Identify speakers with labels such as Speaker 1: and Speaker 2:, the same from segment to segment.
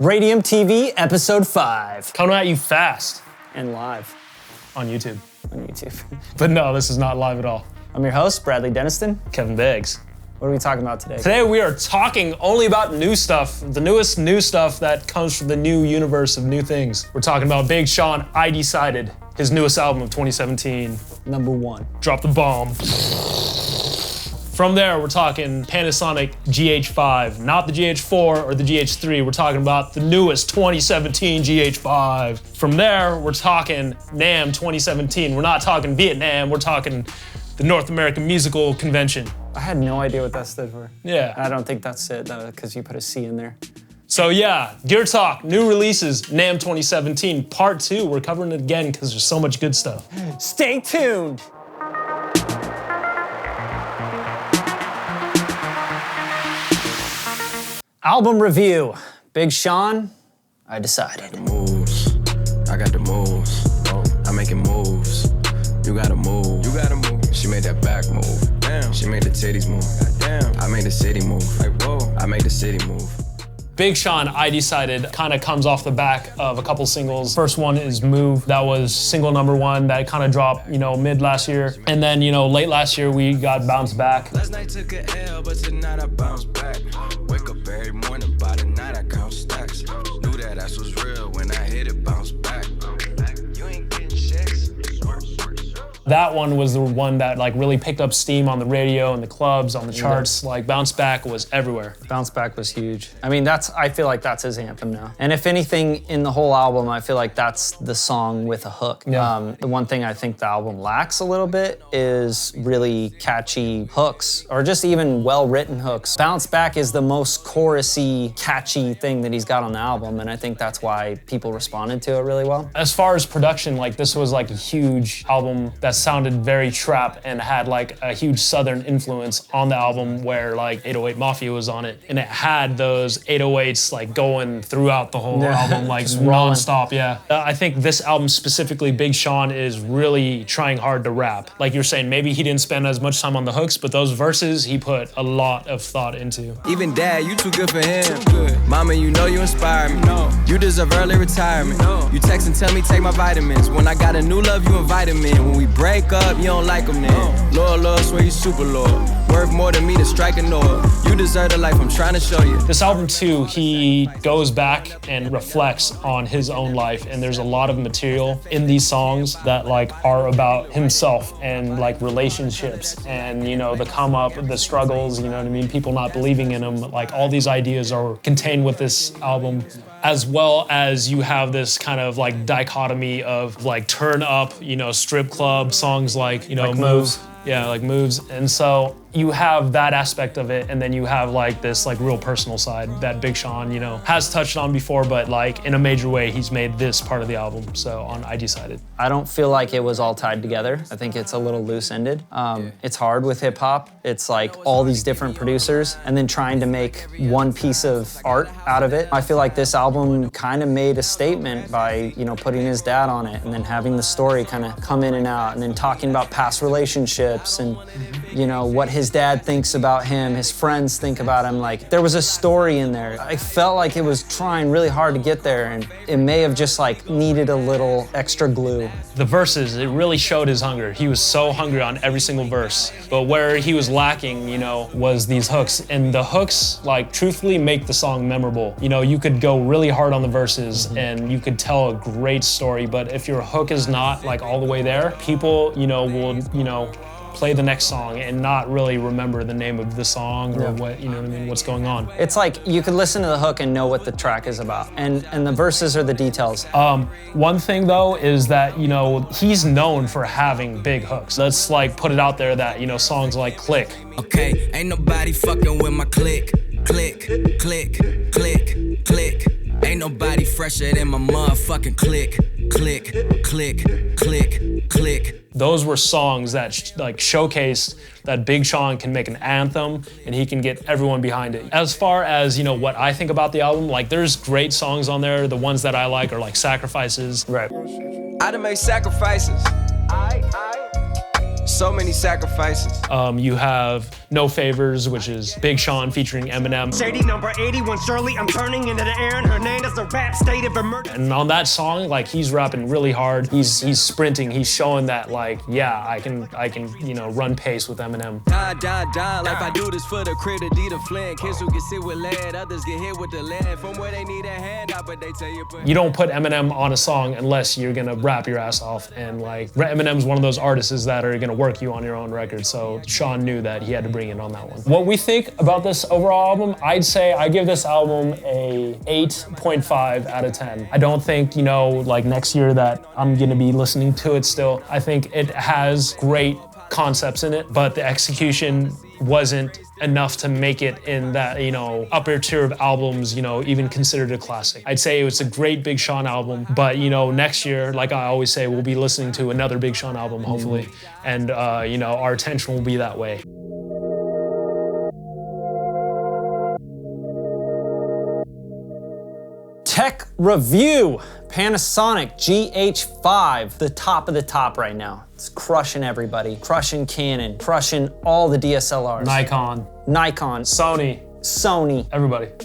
Speaker 1: Radium TV, episode 5.
Speaker 2: Coming at you fast.
Speaker 1: And live.
Speaker 2: On YouTube.
Speaker 1: On YouTube.
Speaker 2: But no, this is not live at all.
Speaker 1: I'm your host, Bradley Denniston.
Speaker 2: Kevin Beggs.
Speaker 1: What are we talking about today?
Speaker 2: Today we are talking only about new stuff, the newest new stuff that comes from the new universe of new things. We're talking about Big Sean, I Decided, his newest album of 2017.
Speaker 1: Number 1.
Speaker 2: Drop the bomb. From there, we're talking Panasonic Gh5, not the Gh4 or the Gh3. We're talking about the newest 2017 Gh5. From there, we're talking NAMM 2017. We're not talking Vietnam, we're talking the North American Musical Convention.
Speaker 1: I had no idea what that stood for.
Speaker 2: Yeah.
Speaker 1: I don't think that's it, because you put a C in there.
Speaker 2: So yeah, Gear Talk, new releases, NAMM 2017, part 2. We're covering it again because there's so much good stuff.
Speaker 1: Stay tuned. Album review. Big Sean, I Decided.
Speaker 3: Moves. I got the moves. I'm making moves. You gotta move. You gotta move. She made that back move. Damn. She made the titties move. Damn. I made the city move. Like, whoa. I made the city move.
Speaker 2: Big Sean, I Decided, kind of comes off the back of a couple singles. First one is Move. That was single number 1 that kind of dropped, mid last year. And then, late last year, we got Bounce Back.
Speaker 3: Last night took an L, but tonight I bounce back. Wake up every morning, by the night I count stacks. Knew that ass was real when I hit it, bounce back. You ain't getting checks.
Speaker 2: That one was the one that really picked up steam on the radio and the clubs, on the charts. Like Bounce Back was everywhere.
Speaker 1: Bounce Back was huge. I mean, I feel like that's his anthem now. And if anything in the whole album, I feel like that's the song with a hook.
Speaker 2: Yeah.
Speaker 1: The one thing I think the album lacks a little bit is really catchy hooks, or just even well-written hooks. Bounce Back is the most chorusy, catchy thing that he's got on the album, and I think that's why people responded to it really well.
Speaker 2: As far as production, this was a huge album that sounded very trap and had a huge southern influence on the album, where 808 Mafia was on it, and it had those 808s going throughout the whole album, non-stop. Yeah, I think this album specifically, Big Sean is really trying hard to rap. Like you're saying, maybe he didn't spend as much time on the hooks, but those verses he put a lot of thought into.
Speaker 3: Even dad, you too good for him. Mama, you inspire me. You deserve early retirement. You text and tell me take my vitamins. When I got a new love, you invited me. When we break up, you don't like them then. Lord, swear you super Lord. Worth more than me to strike a note. You deserve the life I'm trying to show you.
Speaker 2: This album too, he goes back and reflects on his own life, and there's a lot of material in these songs that are about himself and relationships and the come up, the struggles, people not believing in him. All these ideas are contained with this album, as well as you have this kind of dichotomy of turn up, strip club songs
Speaker 1: Moves.
Speaker 2: Yeah, Moves. And so you have that aspect of it, and then you have this real personal side that Big Sean, has touched on before, but in a major way, he's made this part of the album. So on I Decided.
Speaker 1: I don't feel like it was all tied together. I think it's a little loose-ended. It's hard with hip hop. It's all these different producers and then trying to make one piece of art out of it. I feel like this album kind of made a statement by, putting his dad on it and then having the story kind of come in and out and then talking about past relationships and, what his dad thinks about him, his friends think about him. There was a story in there. I felt like it was trying really hard to get there, and it may have just needed a little extra glue.
Speaker 2: The verses, it really showed his hunger. He was so hungry on every single verse. But where he was lacking, was these hooks. And the hooks, truthfully make the song memorable. You could go really hard on the verses and you could tell a great story, but if your hook is not all the way there, people, will, play the next song and not really remember the name of the song or what's going on.
Speaker 1: It's you could listen to the hook and know what the track is about, and the verses are the details.
Speaker 2: One thing though is that, he's known for having big hooks. Let's put it out there that, songs like Click.
Speaker 3: Okay, ain't nobody fucking with my click. Click, click, click, click. Ain't nobody fresher than my motherfucking click. Click, click, click, click.
Speaker 2: Those were songs that showcased that Big Sean can make an anthem and he can get everyone behind it. As far as, what I think about the album, there's great songs on there. The ones that I like are Sacrifices.
Speaker 1: Right.
Speaker 3: I done made sacrifices. So many sacrifices.
Speaker 2: You have No Favors, which is Big Sean featuring Eminem.
Speaker 4: Shady number 81 Shirley, I'm turning into the air and her name is the rap state of emergency.
Speaker 2: And on that song, like he's rapping really hard. He's sprinting. He's showing that like, yeah, I can, you know, run pace with Eminem.
Speaker 3: Die, like I do this for the crib, the flint. Kids who can sit with lead, others get hit with the lead. From where they need a hand out, but they tell you.
Speaker 2: You don't put Eminem on a song unless you're gonna rap your ass off. And like Eminem's one of those artists that are gonna work you on your own record. So Sean knew that he had to bring it on that one. What we think about this overall album, I'd say I give this album a 8.5 out of 10. I don't think, you know, like next year that I'm gonna be listening to it still. I think it has great concepts in it, but the execution wasn't enough to make it in that, you know, upper tier of albums, you know, even considered a classic. I'd say it's a great Big Sean album, but, you know, next year, like I always say, we'll be listening to another Big Sean album, hopefully, and, you know, our attention will be that way.
Speaker 1: Tech review. Panasonic Gh5, the top of the top right now. It's crushing everybody, crushing Canon, crushing all the DSLRs. Nikon, Sony,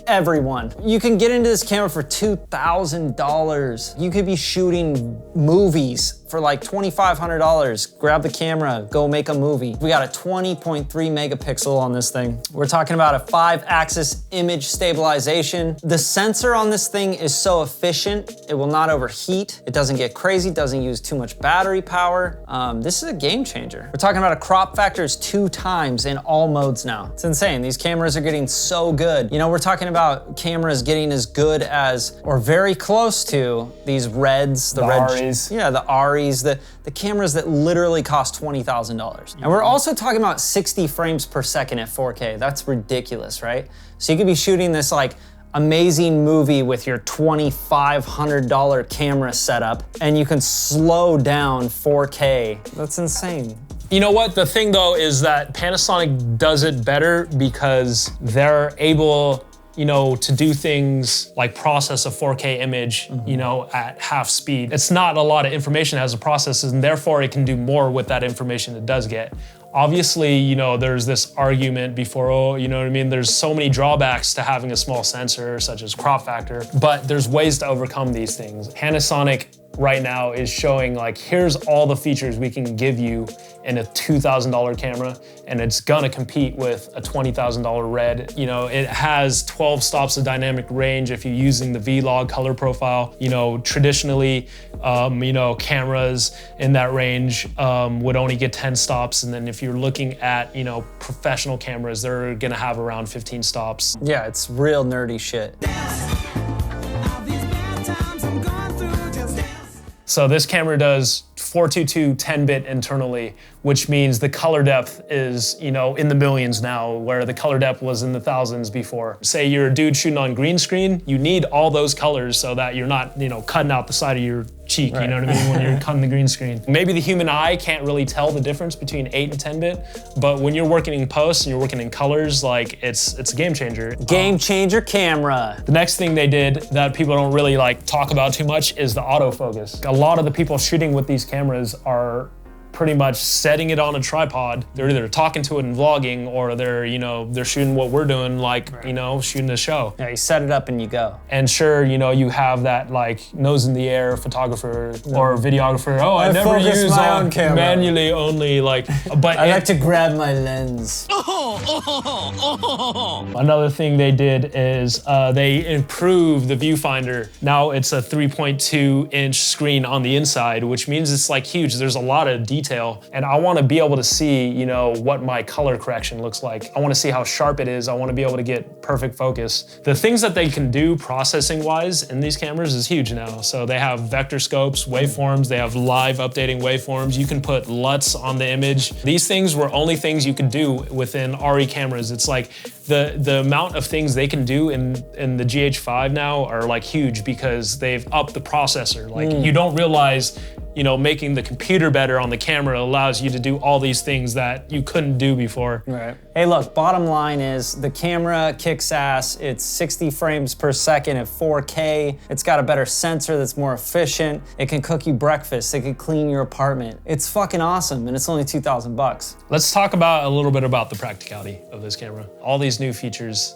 Speaker 1: everyone. You can get into this camera for $2,000. You could be shooting movies for like $2,500. Grab the camera, go make a movie. We got a 20.3 megapixel on this thing. We're talking about a 5-axis image stabilization. The sensor on this thing is so efficient, it will not overheat. It doesn't get crazy, doesn't use too much battery power. This is a game changer. We're talking about a crop factor is 2 times in all modes now. It's insane. These cameras are getting so good. You know, we're talking about cameras getting as good as, or very close to, these Reds, the
Speaker 2: Aries.
Speaker 1: Yeah, the Aries, the cameras that literally cost $20,000. And we're also talking about 60 frames per second at 4K. That's ridiculous, right? So you could be shooting this like amazing movie with your $2,500 camera setup, and you can slow down 4K. That's insane.
Speaker 2: You know what? The thing though is that Panasonic does it better because they're able, you know, to do things like process a 4K image, you know, at half speed. It's not a lot of information it has to process, and therefore it can do more with that information it does get. Obviously, you know, there's this argument before, oh, you know what I mean? There's so many drawbacks to having a small sensor, such as crop factor, but there's ways to overcome these things. Panasonic right now is showing like, here's all the features we can give you in a $2,000 camera, and it's gonna compete with a $20,000 Red. You know, it has 12 stops of dynamic range if you're using the V-Log color profile. You know, traditionally, you know, cameras in that range would only get 10 stops, and then if you're looking at, you know, professional cameras, they're gonna have around 15 stops.
Speaker 1: Yeah, it's real nerdy shit.
Speaker 2: So this camera does 422 10-bit internally, which means the color depth is, you know, in the millions now, where the color depth was in the thousands before. Say you're a dude shooting on green screen, you need all those colors so that you're not, you know, cutting out the side of your cheek, right. You know what I mean, when you're cutting the green screen. Maybe the human eye can't really tell the difference between 8 and 10-bit, but when you're working in post and you're working in colors, like it's a game changer.
Speaker 1: Game changer camera.
Speaker 2: The next thing they did that people don't really like talk about too much is the autofocus. A lot of the people shooting with these cameras are pretty much setting it on a tripod. They're either talking to it and vlogging, or they're, you know, they're shooting what we're doing, like, you know, shooting a show.
Speaker 1: Yeah, you set it up and you go.
Speaker 2: And sure, you know, you have that like nose in the air photographer or videographer. Oh, I never use
Speaker 1: my own camera.
Speaker 2: Manually only, like, but
Speaker 1: I like to grab my lens.
Speaker 2: Another thing they did is they improved the viewfinder. Now it's a 3.2-inch screen on the inside, which means it's like huge. There's a lot of detail, and I want to be able to see, you know, what my color correction looks like. I want to see how sharp it is. I want to be able to get perfect focus. The things that they can do processing-wise in these cameras is huge now. So they have vector scopes, waveforms, they have live updating waveforms. You can put LUTs on the image. These things were only things you could do within RE cameras. It's like the amount of things they can do in the Gh5 now are like huge because they've upped the processor. Like you don't realize you know, making the computer better on the camera allows you to do all these things that you couldn't do before.
Speaker 1: Right. Hey, look, bottom line is the camera kicks ass. It's 60 frames per second at 4K. It's got a better sensor that's more efficient. It can cook you breakfast. It can clean your apartment. It's fucking awesome, and it's only 2,000 bucks.
Speaker 2: Let's talk about a little bit about the practicality of this camera. All these new features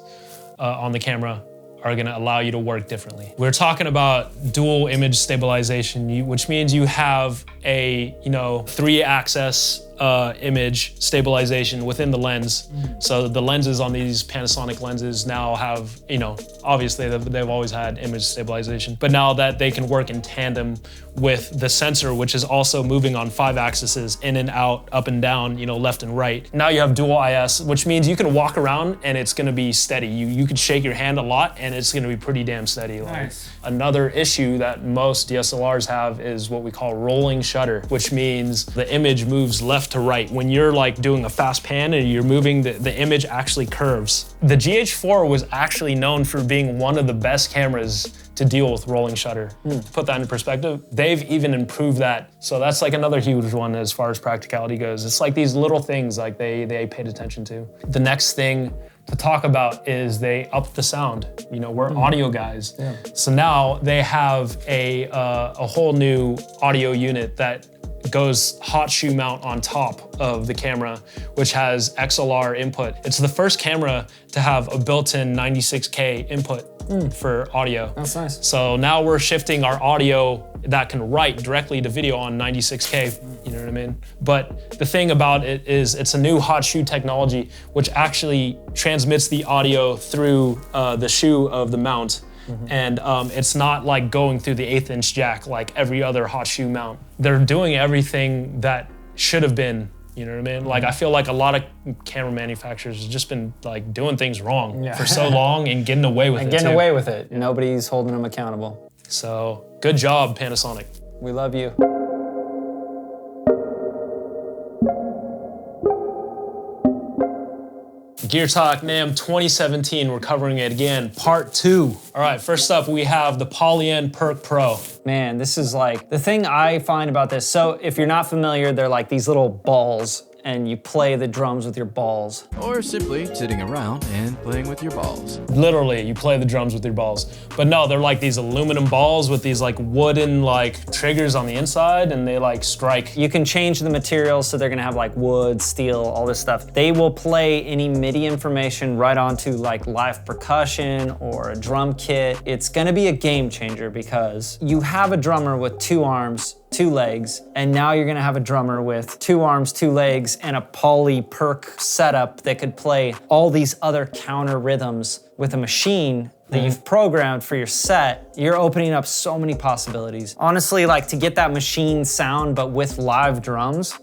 Speaker 2: on the camera are gonna allow you to work differently. We're talking about dual image stabilization, which means you have a, you know, 3-axis image stabilization within the lens. So the lenses on these Panasonic lenses now have, you know, obviously they've always had image stabilization, but now that they can work in tandem with the sensor, which is also moving on 5 axes, in and out, up and down, you know, left and right. Now you have dual IS, which means you can walk around and it's gonna be steady. You can shake your hand a lot and it's gonna be pretty damn steady.
Speaker 1: Nice.
Speaker 2: Another issue that most DSLRs have is what we call rolling shutter, which means the image moves left to right. When you're like doing a fast pan and you're moving, the image actually curves. The Gh4 was actually known for being one of the best cameras to deal with rolling shutter. To put that in perspective, they've even improved that. So that's like another huge one as far as practicality goes. It's like these little things like they paid attention to. The next thing to talk about is they upped the sound. You know, we're audio guys. Yeah. So now they have a whole new audio unit that goes hot shoe mount on top of the camera, which has XLR input. It's the first camera to have a built-in 96K input for audio.
Speaker 1: That's nice.
Speaker 2: So now we're shifting our audio that can write directly to video on 96K, you know what I mean? But the thing about it is it's a new hot shoe technology, which actually transmits the audio through the shoe of the mount. And it's not like going through the 1/8" jack like every other hot shoe mount. They're doing everything that should have been, you know what I mean? Like I feel like a lot of camera manufacturers have just been like doing things wrong for so long and getting away with it.
Speaker 1: Getting away with it. Nobody's holding them accountable.
Speaker 2: So good job, Panasonic.
Speaker 1: We love you.
Speaker 2: Gear Talk NAMM 2017, we're covering it again, part 2. All right, first up we have the Polyend Perk Pro.
Speaker 1: Man, this is like, the thing I find about this, so if you're not familiar, they're like these little balls and you play the drums with your balls.
Speaker 3: Or simply sitting around and playing with your balls.
Speaker 2: Literally, you play the drums with your balls. But no, they're like these aluminum balls with these like wooden like triggers on the inside and they like strike.
Speaker 1: You can change the materials so they're gonna have like wood, steel, all this stuff. They will play any MIDI information right onto like live percussion or a drum kit. It's gonna be a game changer because you have a drummer with 2 arms, 2 legs, and now you're gonna have a drummer with 2 arms, 2 legs, and a poly perk setup that could play all these other counter rhythms with a machine that you've programmed for your set. You're opening up so many possibilities. Honestly, like to get that machine sound, but with live drums,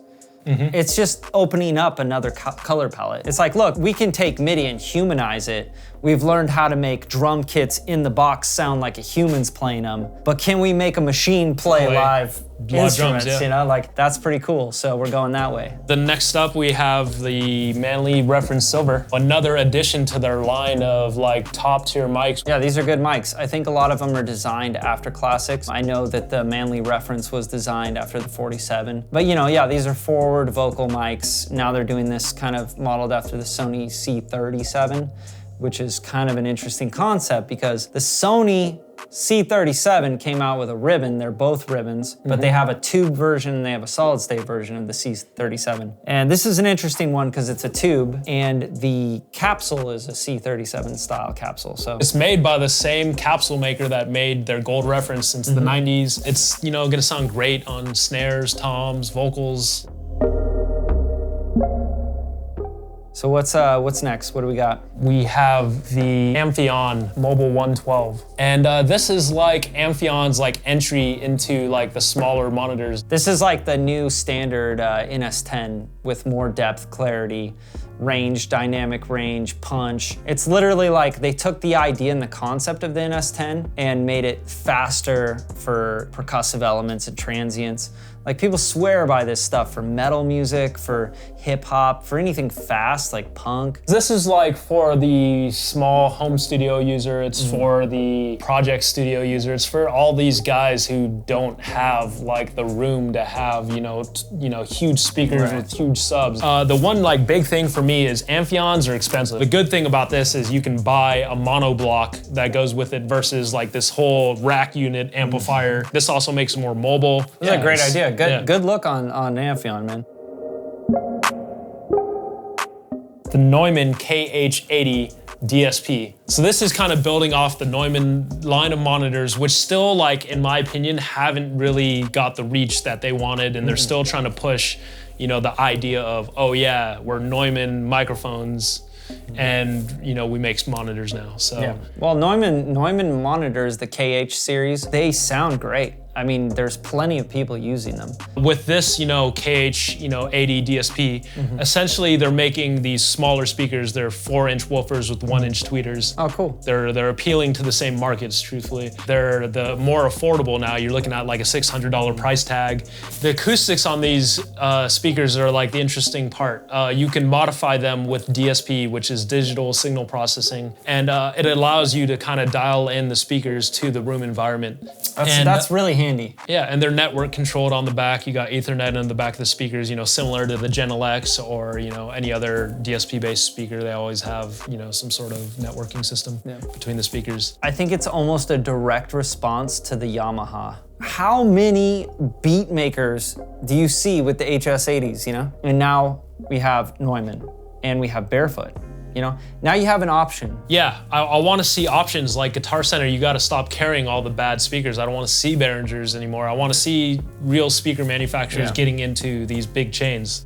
Speaker 1: it's just opening up another color palette. It's like, look, we can take MIDI and humanize it. We've learned how to make drum kits in the box sound like a human's playing them, but can we make a machine play live instruments,
Speaker 2: drums,
Speaker 1: you know? Like, that's pretty cool, so we're going that way.
Speaker 2: The next up we have the Manley Reference Silver, another addition to their line of like top tier mics.
Speaker 1: Yeah, these are good mics. I think a lot of them are designed after classics. I know that the Manley Reference was designed after the 47, but you know, yeah, these are forward vocal mics. Now they're doing this kind of modeled after the Sony C37, which is kind of an interesting concept because the Sony C37 came out with a ribbon. They're both ribbons, but they have a tube version and they have a solid state version of the C37. And this is an interesting one because it's a tube and the capsule is a C37 style capsule. So
Speaker 2: it's made by the same capsule maker that made their gold reference since the 90s. It's, you know, gonna sound great on snares, toms, vocals.
Speaker 1: So what's next? What do we got?
Speaker 2: We have the Amphion Mobile 112. And this is like Amphion's like entry into like the smaller monitors.
Speaker 1: This is like the new standard NS10 with more depth, clarity, range, dynamic range, punch. It's literally like they took the idea and the concept of the NS10 and made it faster for percussive elements and transients. Like people swear by this stuff for metal music, for hip hop, for anything fast like punk.
Speaker 2: This is like for the small home studio user, it's for the project studio user, it's for all these guys who don't have like the room to have, you know, huge speakers with huge subs. The one like big thing for me is Amphions are expensive. The good thing about this is you can buy a mono block that goes with it versus like this whole rack unit amplifier. This also makes it more mobile.
Speaker 1: That's a great idea. Good look on Amphion, man.
Speaker 2: The Neumann KH80 DSP. So this is kind of building off the Neumann line of monitors, which still, like, in my opinion, haven't really got the reach that they wanted, and they're still trying to push, you know, the idea of, oh yeah, we're Neumann microphones, and you know, we make monitors now. So
Speaker 1: yeah. Well, Neumann monitors, the KH series, they sound great. I mean, there's plenty of people using them.
Speaker 2: With this, you know, KH80 DSP, essentially they're making these smaller speakers. They're 4-inch woofers with 1-inch tweeters.
Speaker 1: Oh, cool.
Speaker 2: They're appealing to the same markets, truthfully. They're the more affordable now. You're looking at like a $600 price tag. The acoustics on these speakers are like the interesting part. You can modify them with DSP, which is digital signal processing, and it allows you to kind of dial in the speakers to the room environment.
Speaker 1: That's really handy.
Speaker 2: Yeah, and they're network controlled on the back. You got Ethernet on the back of the speakers, you know, similar to the Gen LX or, you know, any other DSP-based speaker. They always have, you know, some sort of networking system between the speakers.
Speaker 1: I think it's almost a direct response to the Yamaha. How many beat makers do you see with the HS80s, you know? And now we have Neumann and we have Barefoot. You know, now you have an option.
Speaker 2: Yeah, I want to see options like Guitar Center. You got to stop carrying all the bad speakers. I don't want to see Behringers anymore. I want to see real speaker manufacturers getting into these big chains.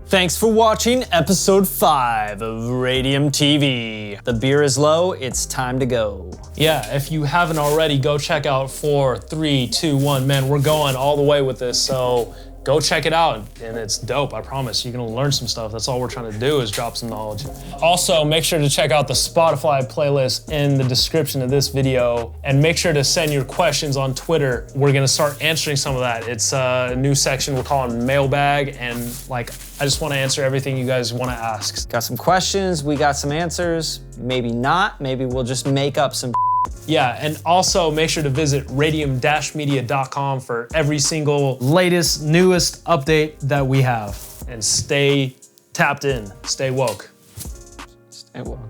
Speaker 1: Thanks for watching episode 5 of Radium TV. The beer is low, it's time to go.
Speaker 2: Yeah, if you haven't already, go check out 4, 3, 2, 1. Man, we're going all the way with this, so go check it out, and it's dope, I promise. You're gonna learn some stuff. That's all we're trying to do is drop some knowledge. Also, make sure to check out the Spotify playlist in the description of this video, and make sure to send your questions on Twitter. We're gonna start answering some of that. It's a new section we're calling Mailbag, and like, I just wanna answer everything you guys wanna ask.
Speaker 1: Got some questions, we got some answers, maybe not, maybe we'll just make up some.
Speaker 2: Yeah, and also make sure to visit radium-media.com for every single latest, newest update that we have. And stay tapped in, stay woke.
Speaker 1: Stay woke.